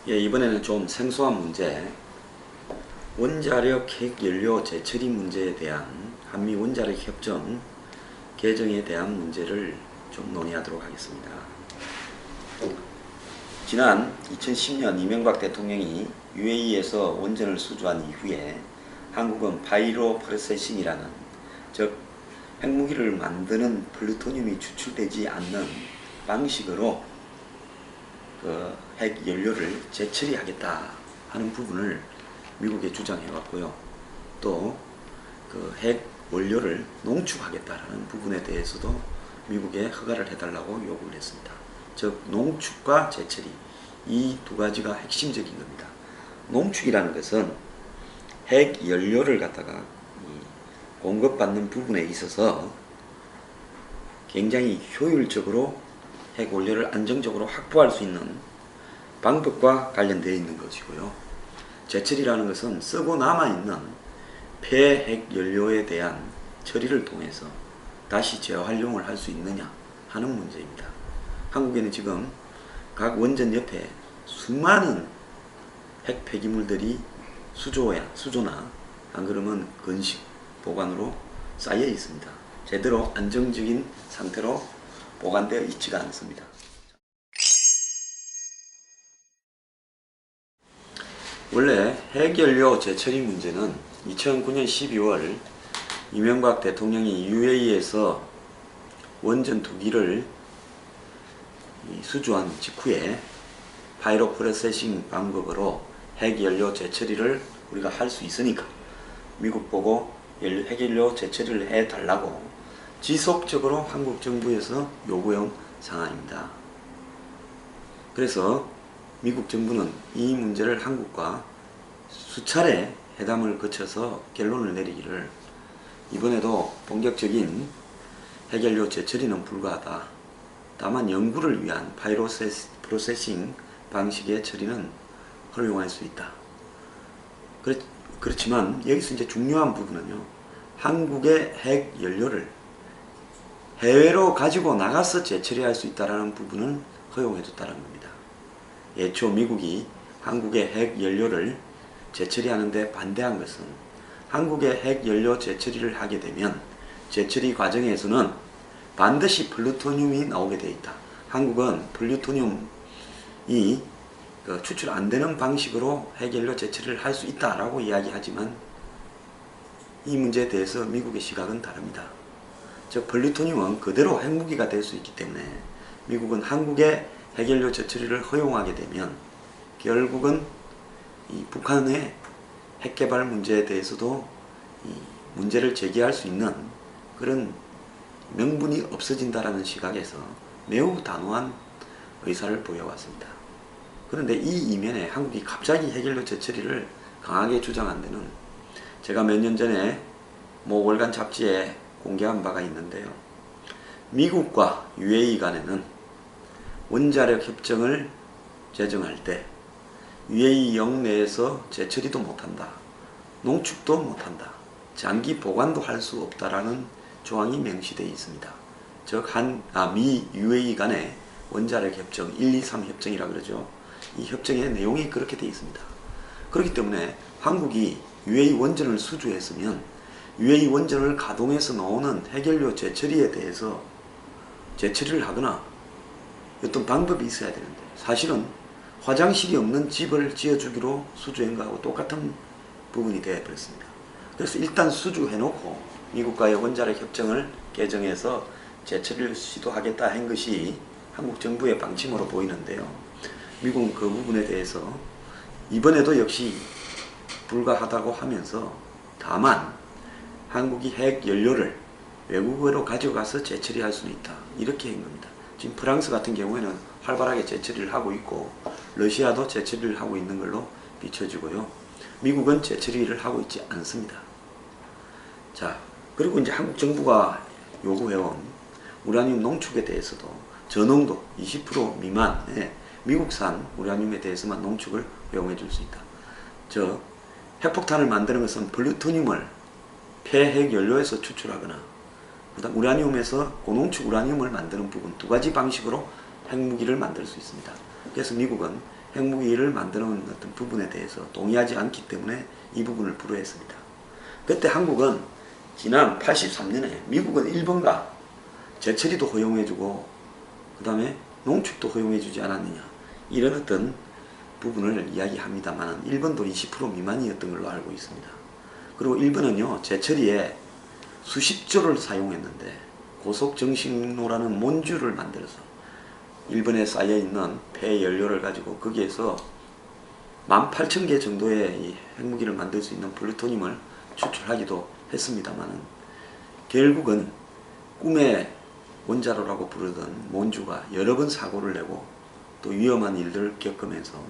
예, 이번에는 좀 생소한 문제, 원자력 핵연료 재처리 문제에 대한 한미 원자력 협정 개정에 대한 문제를 좀 논의하도록 하겠습니다. 지난 2010년 이명박 대통령이 UAE에서 원전을 수주한 이후에 한국은 바이로 프로세싱이라는, 즉 핵무기를 만드는 플루토늄이 추출되지 않는 방식으로 핵연료를 재처리하겠다 하는 부분을 미국에 주장해 왔고요. 또 핵원료를 농축하겠다라는 부분에 대해서도 미국에 허가를 해달라고 요구를 했습니다. 즉 농축과 재처리, 이 두 가지가 핵심적인 겁니다. 농축이라는 것은 핵연료를 갖다가 공급받는 부분에 있어서 굉장히 효율적으로 핵원료를 안정적으로 확보할 수 있는 방법과 관련되어 있는 것이고요. 재처리라는 것은 쓰고 남아있는 폐핵연료에 대한 처리를 통해서 다시 재활용을 할 수 있느냐 하는 문제입니다. 한국에는 지금 각 원전 옆에 수많은 핵 폐기물들이 수조나 안 그러면 건식 보관으로 쌓여 있습니다. 제대로 안정적인 상태로 보관되어 있지가 않습니다. 원래 핵연료 재처리 문제는 2009년 12월 이명박 대통령이 UAE에서 원전 2기를 수주한 직후에 바이로 프로세싱 방법으로 핵연료 재처리를 우리가 할 수 있으니까 미국 보고 핵연료 재처리를 해달라고 지속적으로 한국 정부에서 요구해온 상황입니다. 그래서 미국 정부는 이 문제를 한국과 수차례 회담을 거쳐서 결론을 내리기를, 이번에도 본격적인 핵연료 재처리는 불가하다. 다만 연구를 위한 바이로 프로세싱 방식의 처리는 허용할 수 있다. 그렇지만 여기서 이제 중요한 부분은요, 한국의 핵연료를 해외로 가지고 나가서 재처리할 수 있다는 부분은 허용해줬다는 겁니다. 애초 미국이 한국의 핵연료를 재처리하는 데 반대한 것은 한국의 핵연료 재처리를 하게 되면 재처리 과정에서는 반드시 플루토늄이 나오게 되어 있다. 한국은 플루토늄이 추출 안 되는 방식으로 핵연료 재처리를 할 수 있다라고 이야기하지만 이 문제에 대해서 미국의 시각은 다릅니다. 즉 플루토늄은 그대로 핵무기가 될 수 있기 때문에 미국은 한국의 핵연료 재처리를 허용하게 되면 결국은 이 북한의 핵개발 문제에 대해서도 이 문제를 제기할 수 있는 그런 명분이 없어진다라는 시각에서 매우 단호한 의사를 보여왔습니다. 그런데 이 이면에 한국이 갑자기 핵연료 재처리를 강하게 주장한 데는 제가 몇 년 전에 모 월간 잡지에 공개한 바가 있는데요. 미국과 UAE 간에는 원자력 협정을 제정할 때 UAE 영내에서 재처리도 못한다, 농축도 못한다, 장기 보관도 할 수 없다라는 조항이 명시되어 있습니다. 즉 미 UAE 간의 원자력 협정 123 협정이라 그러죠. 이 협정의 내용이 그렇게 되어 있습니다. 그렇기 때문에 한국이 UAE 원전을 수주했으면 UAE 원전을 가동해서 나오는 핵연료 재처리에 대해서 재처리를 하거나 어떤 방법이 있어야 되는데, 사실은 화장실이 없는 집을 지어주기로 수주한 거하고 똑같은 부분이 되어버렸습니다. 그래서 일단 수주해놓고 미국과의 원자력 협정을 개정해서 재처리를 시도하겠다 한 것이 한국 정부의 방침으로 보이는데요. 미국은 그 부분에 대해서 이번에도 역시 불가하다고 하면서, 다만 한국이 핵연료를 외국으로 가져가서 재처리할 수는 있다, 이렇게 한 겁니다. 지금 프랑스 같은 경우에는 활발하게 재처리를 하고 있고 러시아도 재처리를 하고 있는 걸로 비춰지고요. 미국은 재처리를 하고 있지 않습니다. 자, 그리고 이제 한국 정부가 요구해온 우라늄 농축에 대해서도 저농도 20% 미만의 미국산 우라늄에 대해서만 농축을 허용해 줄 수 있다. 즉 핵폭탄을 만드는 것은 플루토늄을 폐핵연료에서 추출하거나 그다음 우라늄에서 고농축 우라늄을 만드는 부분, 두 가지 방식으로 핵무기를 만들 수 있습니다. 그래서 미국은 핵무기를 만드는 어떤 부분에 대해서 동의하지 않기 때문에 이 부분을 불허했습니다. 그때 한국은 지난 83년에 미국은 일본과 재처리도 허용해주고 그 다음에 농축도 허용해주지 않았느냐, 이런 어떤 부분을 이야기합니다만 일본도 20% 미만이었던 걸로 알고 있습니다. 그리고 일본은요, 재처리에 수십조를 사용했는데 고속정식로라는 몬주를 만들어서 일본에 쌓여있는 폐연료를 가지고 거기에서 18,000개 정도의 이 핵무기를 만들 수 있는 플루토늄을 추출하기도 했습니다만 결국은 꿈의 원자로라고 부르던 몬주가 여러 번 사고를 내고 또 위험한 일들을 겪으면서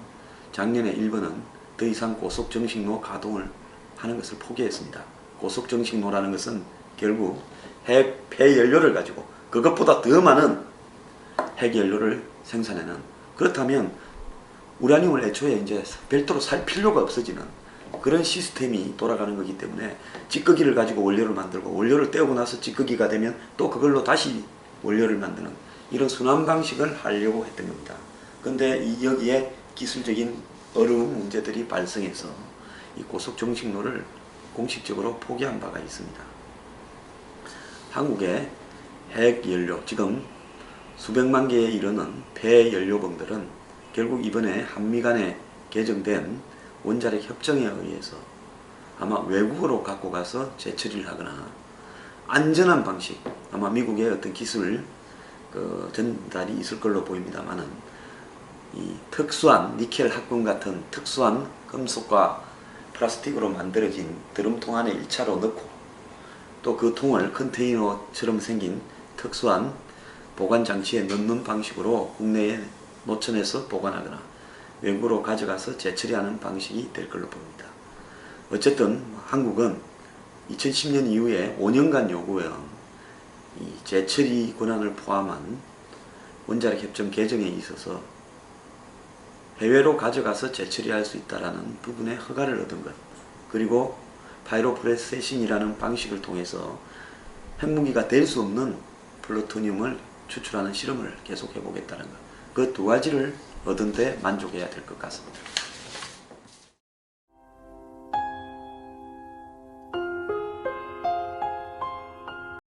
작년에 일본은 더 이상 고속정식로 가동을 하는 것을 포기했습니다. 고속정식로라는 것은 결국 핵 폐연료를 가지고 그것보다 더 많은 핵연료를 생산하는, 그렇다면 우라늄을 애초에 이제 별도로 살 필요가 없어지는 그런 시스템이 돌아가는 거기 때문에 찌꺼기를 가지고 원료를 만들고 원료를 떼우고 나서 찌꺼기가 되면 또 그걸로 다시 원료를 만드는 이런 순환 방식을 하려고 했던 겁니다. 근데 여기에 기술적인 어려운 문제들이 발생해서 이 고속정식로를 공식적으로 포기한 바가 있습니다. 한국의 핵연료, 지금 수백만 개에 이르는 폐연료봉들은 결국 이번에 한미 간에 개정된 원자력 협정에 의해서 아마 외국으로 갖고 가서 재처리를 하거나 안전한 방식, 아마 미국의 어떤 기술 전달이 있을 걸로 보입니다만은 이 특수한 니켈 합금 같은 특수한 금속과 플라스틱으로 만들어진 드럼통 안에 1차로 넣고 또 그 통을 컨테이너처럼 생긴 특수한 보관 장치에 넣는 방식으로 국내에 노천에서 보관하거나 외국으로 가져가서 재처리하는 방식이 될 걸로 봅니다. 어쨌든 한국은 2010년 이후에 5년간 요구한 이 재처리 권한을 포함한 원자력 협정 개정에 있어서 해외로 가져가서 재처리할 수 있다는 부분에 허가를 얻은 것, 그리고 파이로프로세싱이라는 방식을 통해서 핵무기가 될 수 없는 플루토늄을 추출하는 실험을 계속해 보겠다는 것, 그 두 가지를 얻은 데 만족해야 될 것 같습니다.